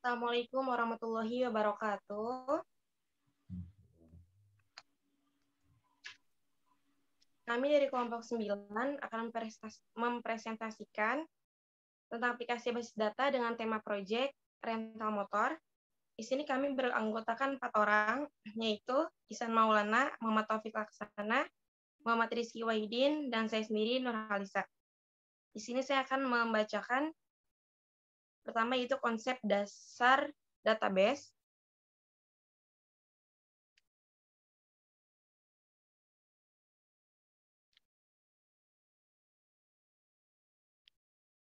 Assalamualaikum warahmatullahi wabarakatuh. Kami dari kelompok 9 akan mempresentasikan tentang aplikasi basis data dengan tema proyek rental motor. Di sini kami beranggotakan 4 orang, yaitu Ihsan Maulana, Muhammad Taufik Laksana, Muhammad Rizky Wahidin, dan saya sendiri Nur Halisa. Di sini saya akan membacakan pertama yaitu konsep dasar database.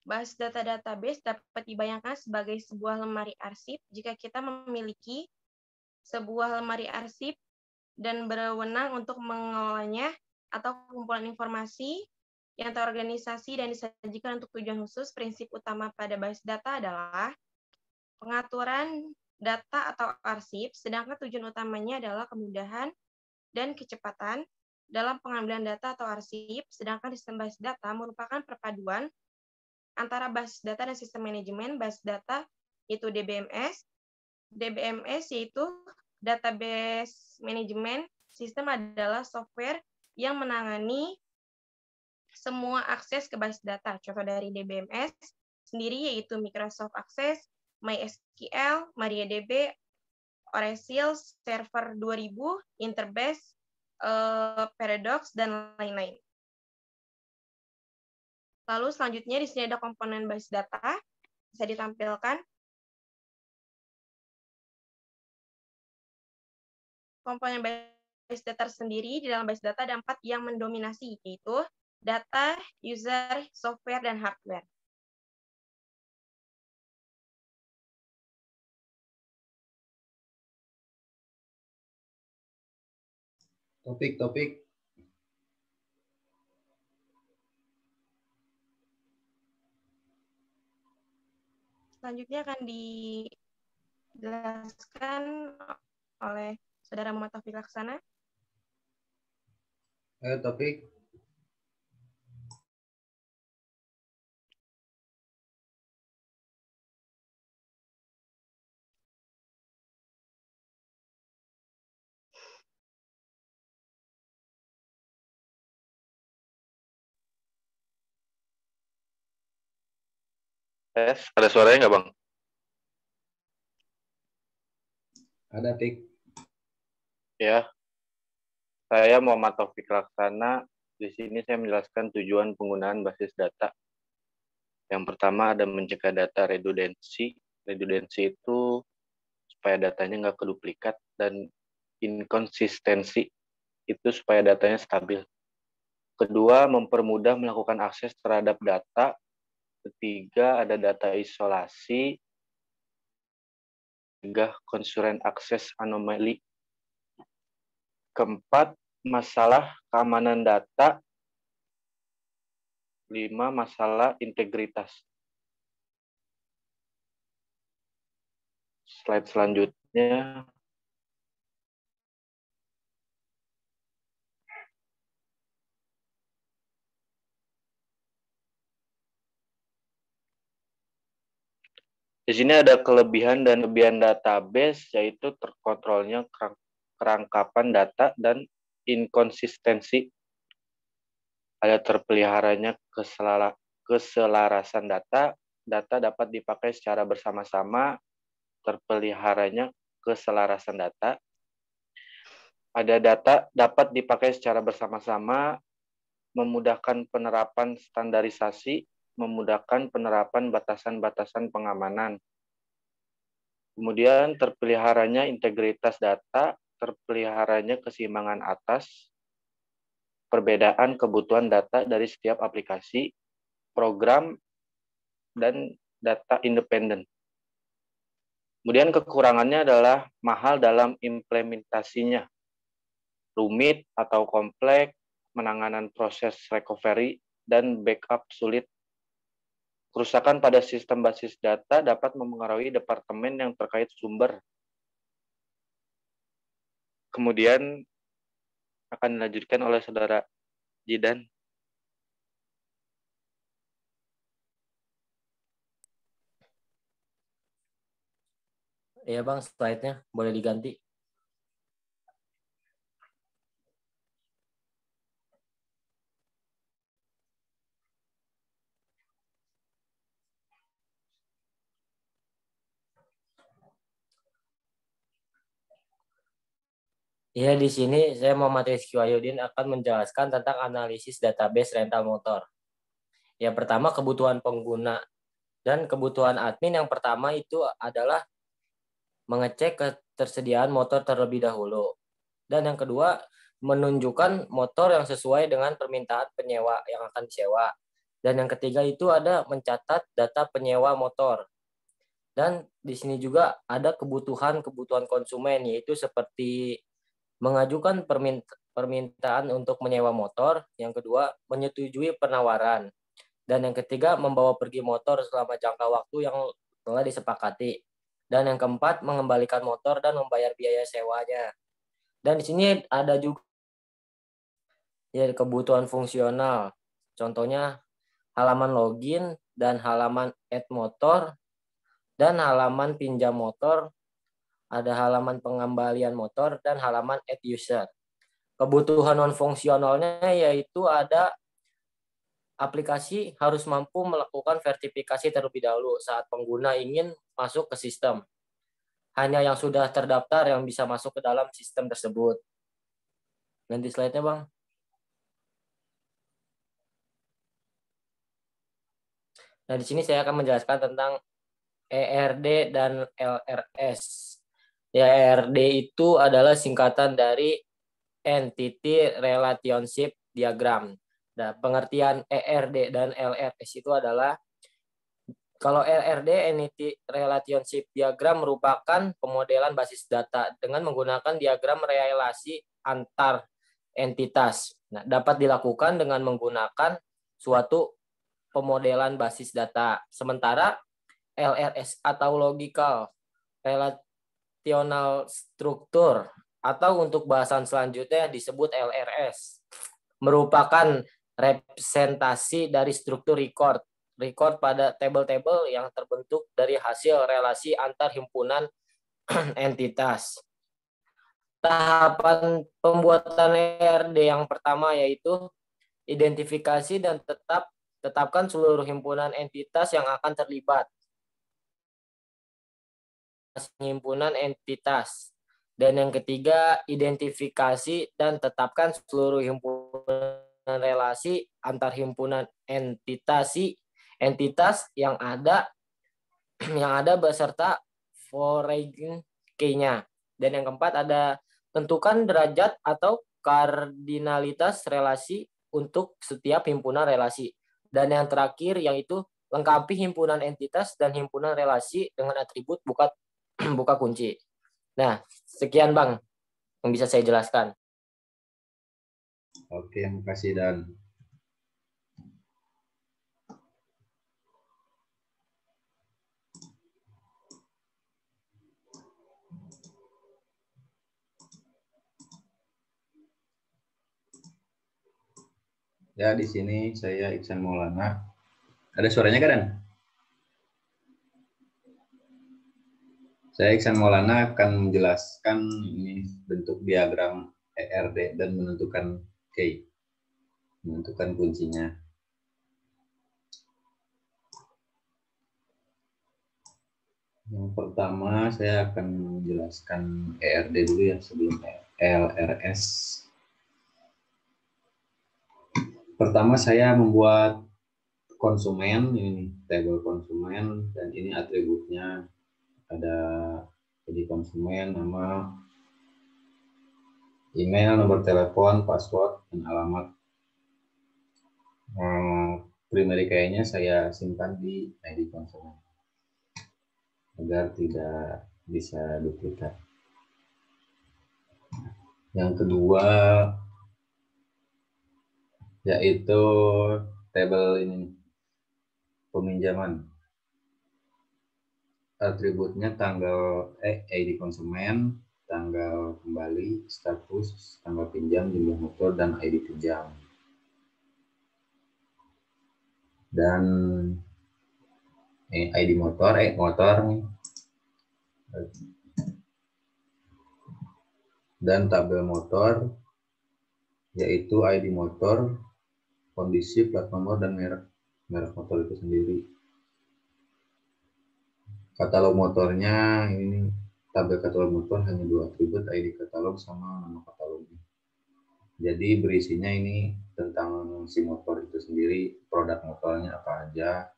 Basis data database dapat dibayangkan sebagai sebuah lemari arsip jika kita memiliki sebuah lemari arsip dan berwenang untuk mengelolanya atau kumpulan informasi yang terorganisasi dan disajikan untuk tujuan khusus. Prinsip utama pada basis data adalah pengaturan data atau arsip, sedangkan tujuan utamanya adalah kemudahan dan kecepatan dalam pengambilan data atau arsip, sedangkan sistem basis data merupakan perpaduan antara basis data dan sistem manajemen basis data, yaitu DBMS. DBMS yaitu Database Management System adalah software yang menangani semua akses ke basis data. Contoh dari DBMS sendiri yaitu Microsoft Access, MySQL, MariaDB, Oracle, Server 2000, Interbase, Paradox, dan lain-lain. Lalu selanjutnya di sini ada komponen basis data, bisa ditampilkan. Komponen basis data sendiri di dalam basis data ada 4 yang mendominasi, yaitu data, user, software, dan hardware. Topik. Selanjutnya akan dijelaskan oleh Saudara Muhammad Taufik Laksana. Topik. Ada suaranya nggak, Bang? Ada, Tik. Ya. Saya Muhammad Taufik Laksana. Di sini saya menjelaskan tujuan penggunaan basis data. Yang pertama ada mencegah data redundansi. Redundansi itu supaya datanya nggak keduplikat, dan inkonsistensi itu supaya datanya stabil. Kedua, mempermudah melakukan akses terhadap data. Ketiga, ada data isolasi. Tiga, constraint access anomaly. Keempat, masalah keamanan data. 5, masalah integritas. Slide selanjutnya. Di sini ada kelebihan dan kelebihan database, yaitu terkontrolnya kerangkapan data dan inkonsistensi. Ada terpeliharanya keselarasan data. Data dapat dipakai secara bersama-sama. Terpeliharanya keselarasan data. Ada data dapat dipakai secara bersama-sama, memudahkan penerapan standarisasi, memudahkan penerapan batasan-batasan pengamanan. Kemudian terpeliharanya integritas data, terpeliharanya keseimbangan atas, perbedaan kebutuhan data dari setiap aplikasi, program, dan data independen. Kemudian kekurangannya adalah mahal dalam implementasinya, rumit atau kompleks, penanganan proses recovery, dan backup sulit. Kerusakan pada sistem basis data dapat mempengaruhi departemen yang terkait sumber. Kemudian akan dilanjutkan oleh Saudara Jidan. Iya Bang, slide-nya boleh diganti. Iya, di sini saya Muhammad Rizky Wahyudin akan menjelaskan tentang analisis database rental motor. Yang pertama, kebutuhan pengguna dan kebutuhan admin. Yang pertama itu adalah mengecek ketersediaan motor terlebih dahulu. Dan yang kedua, menunjukkan motor yang sesuai dengan permintaan penyewa yang akan disewa. Dan yang ketiga itu ada mencatat data penyewa motor. Dan di sini juga ada kebutuhan konsumen, yaitu seperti mengajukan permintaan untuk menyewa motor. Yang kedua, menyetujui penawaran. Dan yang ketiga, membawa pergi motor selama jangka waktu yang telah disepakati. Dan yang keempat, mengembalikan motor dan membayar biaya sewanya. Dan di sini ada juga ya kebutuhan fungsional. Contohnya halaman login dan halaman add motor dan halaman pinjam motor, ada halaman pengembalian motor dan halaman add user. Kebutuhan non fungsionalnya yaitu ada aplikasi harus mampu melakukan verifikasi terlebih dahulu saat pengguna ingin masuk ke sistem. Hanya yang sudah terdaftar yang bisa masuk ke dalam sistem tersebut. Nanti slide-nya, Bang. Nah, di sini saya akan menjelaskan tentang ERD dan LRS. Ya, ERD itu adalah singkatan dari Entity Relationship Diagram. Nah, pengertian ERD dan LRS itu adalah kalau ERD, Entity Relationship Diagram, merupakan pemodelan basis data dengan menggunakan diagram relasi antar entitas. Nah, dapat dilakukan dengan menggunakan suatu pemodelan basis data. Sementara LRS atau Logical Relational Structure atau untuk bahasan selanjutnya disebut LRS, merupakan representasi dari struktur record pada tabel-tabel yang terbentuk dari hasil relasi antar himpunan entitas. Tahapan pembuatan ERD yang pertama yaitu identifikasi dan tetapkan seluruh himpunan entitas yang akan terlibat. Himpunan entitas. Dan yang ketiga, identifikasi dan tetapkan seluruh himpunan relasi antar himpunan entitas yang ada beserta foreign key-nya. Dan yang keempat ada tentukan derajat atau kardinalitas relasi untuk setiap himpunan relasi. Dan yang terakhir yaitu lengkapi himpunan entitas dan himpunan relasi dengan atribut buka kunci. Nah, sekian Bang yang bisa saya jelaskan. Oke, makasih Dan. Ya, di sini saya Iksan Maulana. Ada suaranya kan, Dan? Saya Iksan Maulana akan menjelaskan ini bentuk diagram ERD dan menentukan key, menentukan kuncinya. Yang pertama saya akan menjelaskan ERD dulu ya sebelum LRS. Pertama saya membuat konsumen, ini tabel konsumen dan ini atributnya. Ada jadi konsumen, nama, email, nomor telepon, password, dan alamat. Primary key-nya saya simpan di ID konsumen agar tidak bisa duplikat. Yang kedua yaitu tabel ini peminjaman. Atributnya tanggal ID konsumen, tanggal kembali, status, tanggal pinjam, jumlah motor, dan ID pinjam. Dan ID motor nih. dan tabel motor, yaitu ID motor, kondisi, plat nomor, dan merek motor itu sendiri. Katalog motornya ini, tabel katalog motor hanya 2 atribut, ID katalog sama nama katalognya. Jadi berisinya ini tentang si motor itu sendiri, produk motornya apa aja,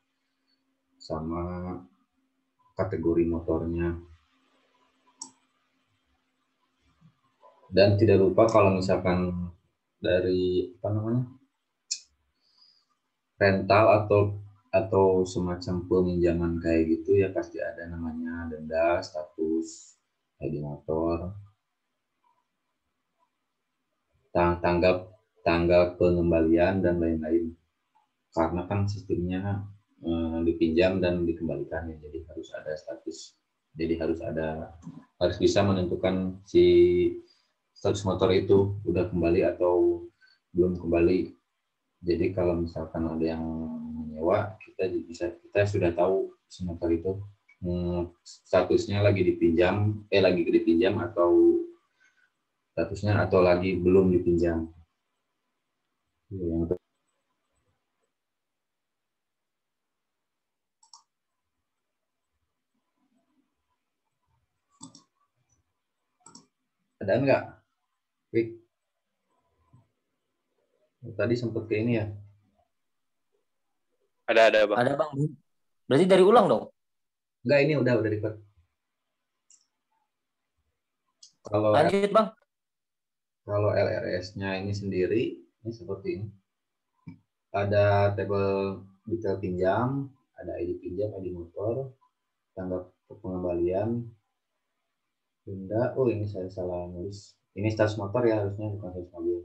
sama kategori motornya. Dan tidak lupa kalau misalkan dari rental atau semacam peminjaman kayak gitu ya pasti ada namanya denda, status, ID motor, tanggal pengembalian dan lain-lain. Karena kan sistemnya dipinjam dan dikembalikan ya, jadi harus ada status. Jadi harus bisa menentukan si status motor itu udah kembali atau belum kembali. Jadi kalau misalkan ada yang menyewa, kita sudah tahu si motor itu statusnya lagi dipinjam atau statusnya atau lagi belum dipinjam. Ada enggak? Wik. Tadi sempat ke ini ya? Ada Bang. Ada Bang. Berarti dari ulang dong? Enggak, ini udah record. Lanjut Bang. Kalau LRS-nya ini sendiri, ini seperti ini. Ada tabel detail pinjam, ada ID pinjam, ID motor, tanggal pengembalian, denda. Oh, ini saya salah nulis. Ini status motor ya, harusnya bukan status mobil.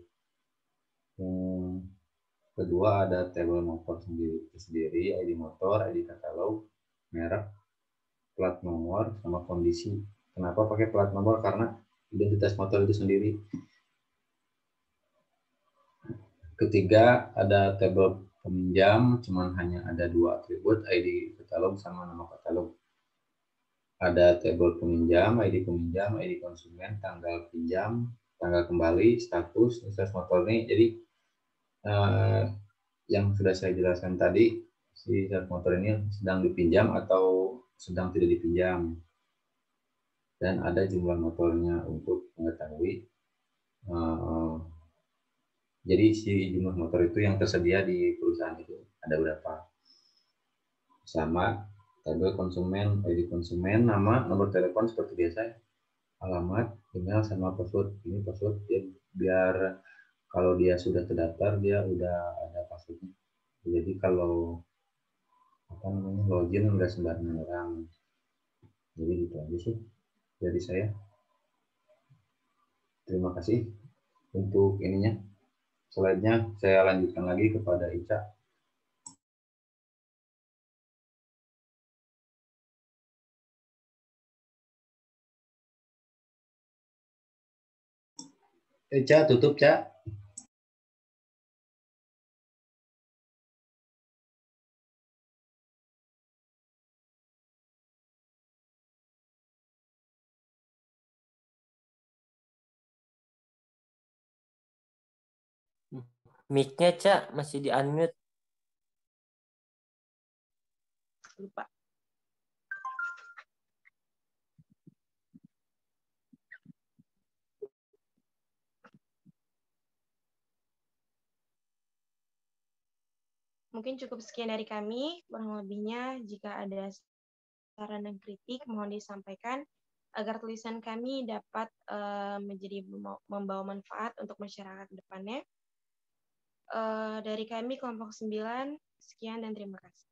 Kedua ada tabel motor sendiri, ID motor, ID katalog, merek, plat nomor, sama kondisi. Kenapa pakai plat nomor? Karena identitas motor itu sendiri. Ketiga ada tabel peminjam, cuman hanya ada 2 atribut, ID katalog sama nama katalog. Ada tabel peminjam, ID konsumen, tanggal pinjam, tanggal kembali, status motor ini. Jadi yang sudah saya jelaskan tadi, si status motor ini sedang dipinjam atau sedang tidak dipinjam. Dan ada jumlah motornya untuk mengetahui. Jadi si jumlah motor itu yang tersedia di perusahaan itu ada berapa. Sama tabel konsumen, ID konsumen, nama, nomor telepon seperti biasa, alamat, email, sama password. Ini password ya, biar kalau dia sudah terdaftar dia udah ada passwordnya. Jadi kalau login nggak sembarangan orang. Jadi gitu aja sih dari saya. Terima kasih untuk ininya. Slide-nya saya lanjutkan lagi kepada Ica. Ica, tutup, Ca. Mic-nya Ca masih di unmute. Lupa. Mungkin cukup sekian dari kami. Kurang lebihnya jika ada saran dan kritik mohon disampaikan agar tulisan kami dapat menjadi membawa manfaat untuk masyarakat ke depannya. Dari kami kelompok 9, sekian dan terima kasih.